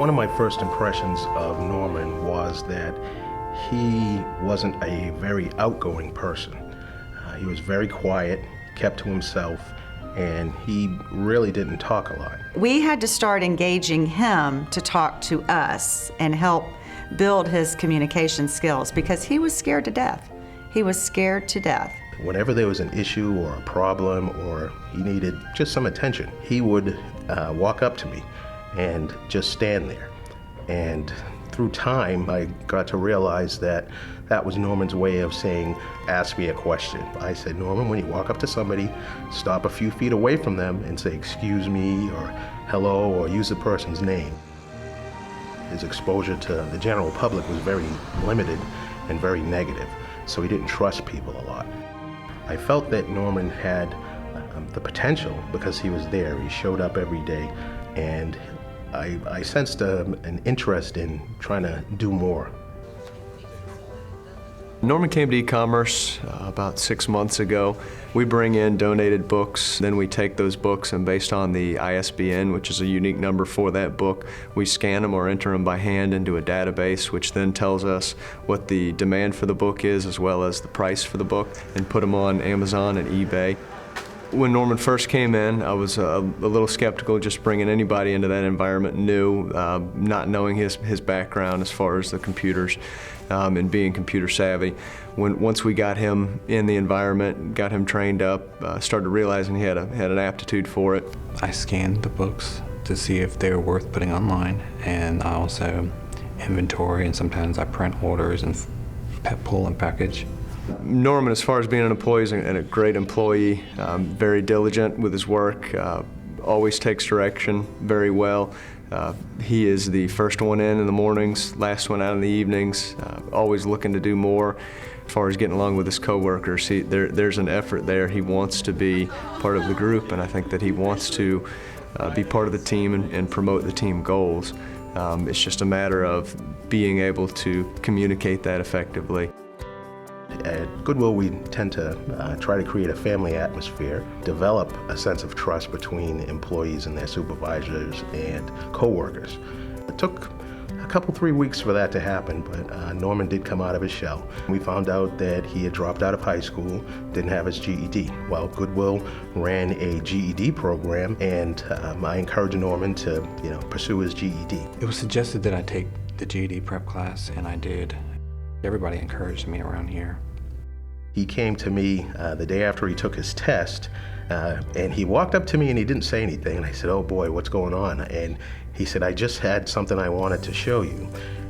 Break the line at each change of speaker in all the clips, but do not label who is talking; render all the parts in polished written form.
One of my first impressions of Norman was that he wasn't a very outgoing person. He was very quiet, kept to himself, and he really didn't talk a lot.
We had to start engaging him to talk to us and help build his communication skills because he was scared to death. He was scared to death.
Whenever there was an issue or a problem or he needed just some attention, he would walk up to me and just stand there. And through time, I got to realize that that was Norman's way of saying, ask me a question. I said, Norman, when you walk up to somebody, stop a few feet away from them and say, excuse me, or hello, or use the person's name. His exposure to the general public was very limited and very negative, so he didn't trust people a lot. I felt that Norman had the potential because he was there. He showed up every day, and I sensed an interest in trying to do more.
Norman came to e-commerce about 6 months ago. We bring in donated books, then we take those books and based on the ISBN, which is a unique number for that book, we scan them or enter them by hand into a database, which then tells us what the demand for the book is as well as the price for the book, and put them on Amazon and eBay. When Norman first came in, I was a little skeptical just bringing anybody into that environment new, not knowing his background as far as the computers and being computer savvy. Once we got him in the environment, got him trained up, started realizing he had an aptitude for it.
I scanned the books to see if they were worth putting online, and I also inventory, and sometimes I print orders and pull and package.
Norman, as far as being an employee, is a great employee, very diligent with his work, always takes direction very well. He is the first one in the mornings, last one out in the evenings, always looking to do more. As far as getting along with his coworkers, there's an effort there. He wants to be part of the group, and I think that he wants to be part of the team and promote the team goals. It's just a matter of being able to communicate that effectively.
At Goodwill, we tend to try to create a family atmosphere, develop a sense of trust between employees and their supervisors and coworkers. It took a couple, 3 weeks for that to happen, but Norman did come out of his shell. We found out that he had dropped out of high school, didn't have his GED. Well, Goodwill ran a GED program, and I encouraged Norman to, pursue his GED.
It was suggested that I take the GED prep class, and I did. Everybody encouraged me around here.
He came to me the day after he took his test, and he walked up to me and he didn't say anything. And I said, oh boy, what's going on? And he said, I just had something I wanted to show you.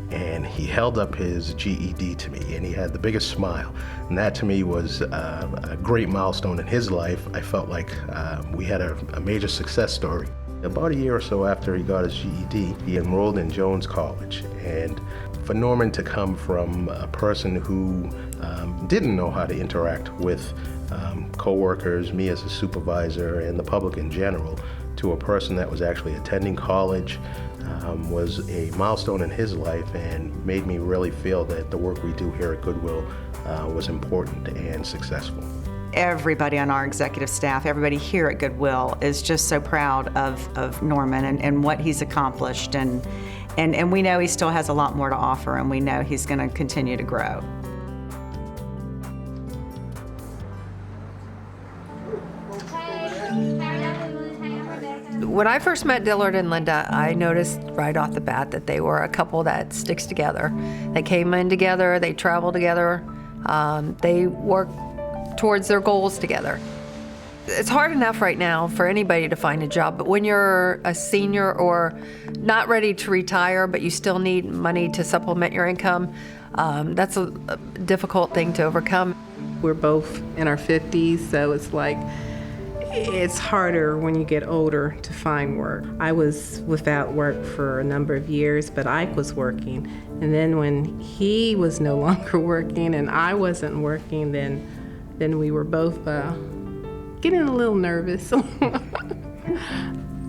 And he held up his GED to me, and he had the biggest smile. And that to me was a great milestone in his life. I felt like we had a major success story. About a year or so after he got his GED, he enrolled in Jones College. And for Norman to come from a person who didn't know how to interact with coworkers, me as a supervisor, and the public in general, to a person that was actually attending college was a milestone in his life and made me really feel that the work we do here at Goodwill was important and successful.
Everybody on our executive staff, everybody here at Goodwill is just so proud of Norman and what he's accomplished, and we know he still has a lot more to offer, and we know he's going to continue to grow.
When I first met Dillard and Linda, I noticed right off the bat that they were a couple that sticks together. They came in together, they travel together, they work towards their goals together. It's hard enough right now for anybody to find a job, but when you're a senior or not ready to retire, but you still need money to supplement your income, that's a difficult thing to overcome.
We're both in our 50s, so it's like, it's harder when you get older to find work. I was without work for a number of years, but Ike was working. And then when he was no longer working and I wasn't working, then we were both getting a little nervous.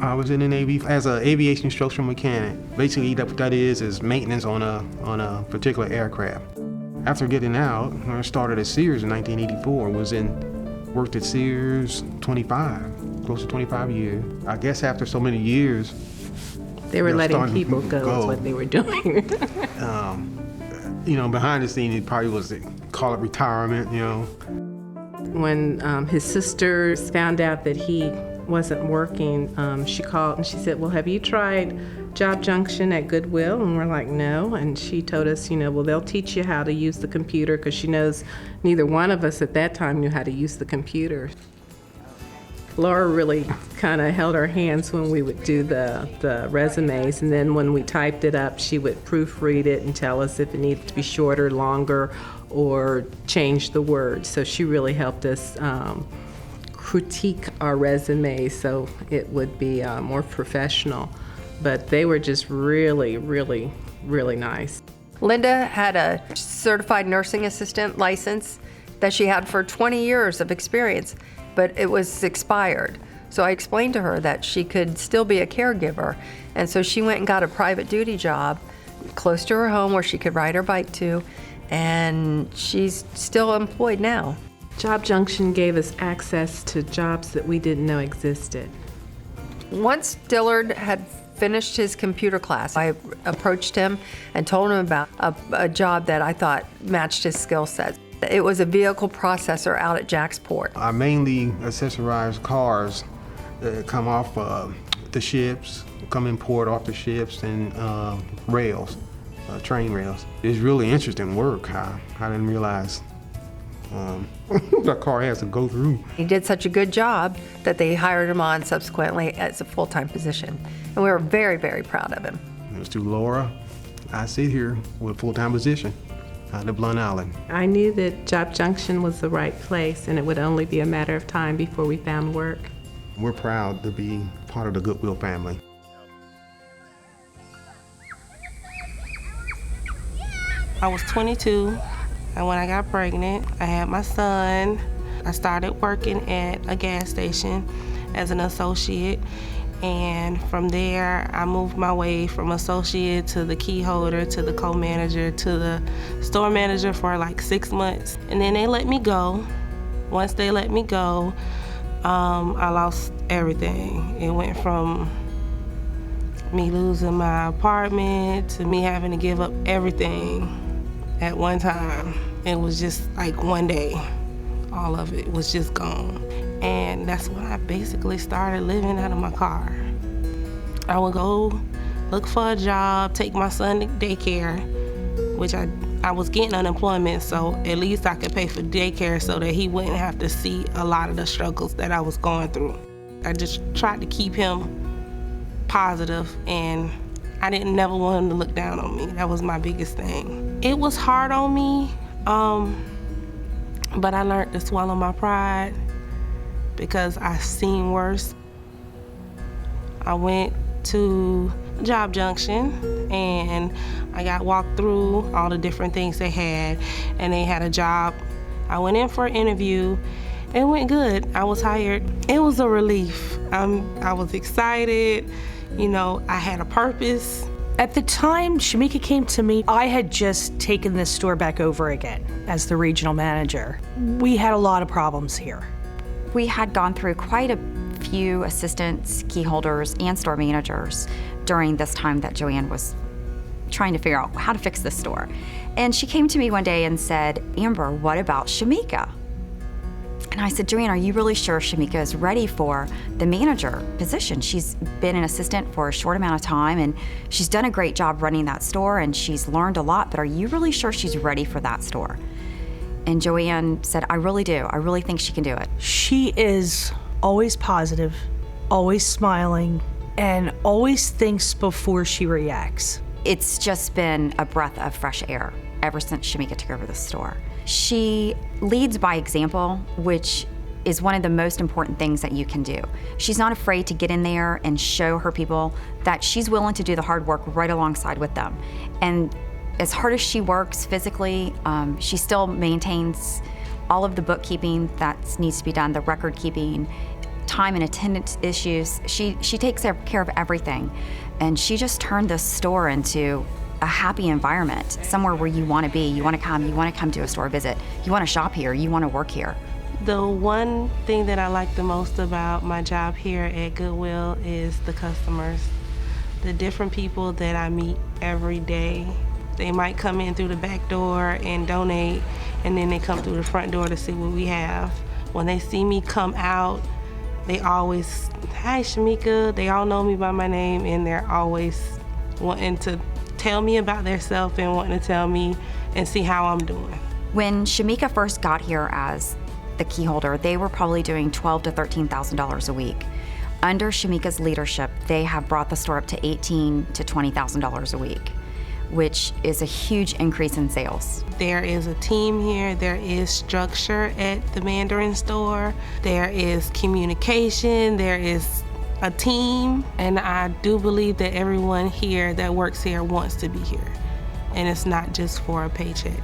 I was in the Navy as an aviation structural mechanic. Basically, what that is maintenance on a particular aircraft. After getting out, I started at Sears in 1984. Worked at Sears close to 25 years. I guess after so many years,
They were
you know,
letting
starting
people
to
go is what they were doing.
You know, behind the scene, it probably was call it retirement. You know,
When his sisters found out that he wasn't working, she called and she said, well, have you tried Job Junction at Goodwill? And we're like, no. And she told us, you know, well, they'll teach you how to use the computer, because she knows neither one of us at that time knew how to use the computer. Laura really kind of held our hands when we would do the resumes, and then when we typed it up, she would proofread it and tell us if it needed to be shorter, longer, or change the words. So she really helped us critique our resumes so it would be more professional. But they were just really, really, really nice.
Linda had a certified nursing assistant license that she had for 20 years of experience, but it was expired. So I explained to her that she could still be a caregiver. And so she went and got a private duty job close to her home where she could ride her bike to, and she's still employed now.
Job Junction gave us access to jobs that we didn't know existed.
Once Dillard had finished his computer class, I approached him and told him about a job that I thought matched his skill set. It was a vehicle processor out at Jacksport.
I mainly accessorize cars that come off the ships, come in port off the ships, and rails, train rails. It's really interesting work. I didn't realize the car has to go through.
He did such a good job that they hired him on subsequently as a full-time position. And we were very, very proud of him.
It was through Laura. I sit here with a full-time position out of Blount Island.
I knew that Job Junction was the right place, and it would only be a matter of time before we found work.
We're proud to be part of the Goodwill family.
I was 22, and when I got pregnant, I had my son. I started working at a gas station as an associate, and from there, I moved my way from associate to the key holder to the co-manager to the store manager for like 6 months. And then they let me go. Once they let me go, I lost everything. It went from me losing my apartment to me having to give up everything at one time. It was just like one day, all of it was just gone. And that's when I basically started living out of my car. I would go look for a job, take my son to daycare, which I was getting unemployment, so at least I could pay for daycare so that he wouldn't have to see a lot of the struggles that I was going through. I just tried to keep him positive, and I didn't never want him to look down on me. That was my biggest thing. It was hard on me, but I learned to swallow my pride, because I've seen worse. I went to Job Junction and I got walked through all the different things they had, and they had a job. I went in for an interview. It went good. I was hired. It was a relief. I was excited. You know, I had a purpose.
At the time Shemika came to me, I had just taken this store back over again as the regional manager. We had a lot of problems here.
We had gone through quite a few assistants, key holders, and store managers during this time that Joanne was trying to figure out how to fix this store. And she came to me one day and said, Amber, what about Shemika? And I said, Joanne, are you really sure Shemika is ready for the manager position? She's been an assistant for a short amount of time, and she's done a great job running that store, and she's learned a lot, but are you really sure she's ready for that store? And Joanne said, I really do. I really think she can do it.
She is always positive, always smiling, and always thinks before she reacts.
It's just been a breath of fresh air ever since Shemika took over the store. She leads by example, which is one of the most important things that you can do. She's not afraid to get in there and show her people that she's willing to do the hard work right alongside with them. And as hard as she works physically, she still maintains all of the bookkeeping that needs to be done, the record keeping, time and attendance issues. She takes care of everything. And she just turned this store into a happy environment, somewhere where you want to be. You want to come to a store visit. You want to shop here, you want to work here.
The one thing that I like the most about my job here at Goodwill is the customers. the different people that I meet every day. They might come in through the back door and donate, and then they come through the front door to see what we have. When they see me come out, they always, "Hi, Shemika." They all know me by my name, and they're always wanting to tell me about themselves and wanting to tell me and see how I'm doing.
When Shemika first got here as the key holder, they were probably doing $12,000 to $13,000 a week. Under Shemika's leadership, they have brought the store up to $18,000 to $20,000 a week, which is a huge increase in sales.
There is a team here, there is structure at the Mandarin store, there is communication, there is a team, and I do believe that everyone here that works here wants to be here, and it's not just for a paycheck.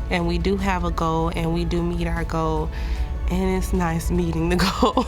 And we do have a goal, and we do meet our goal, and it's nice meeting the goal.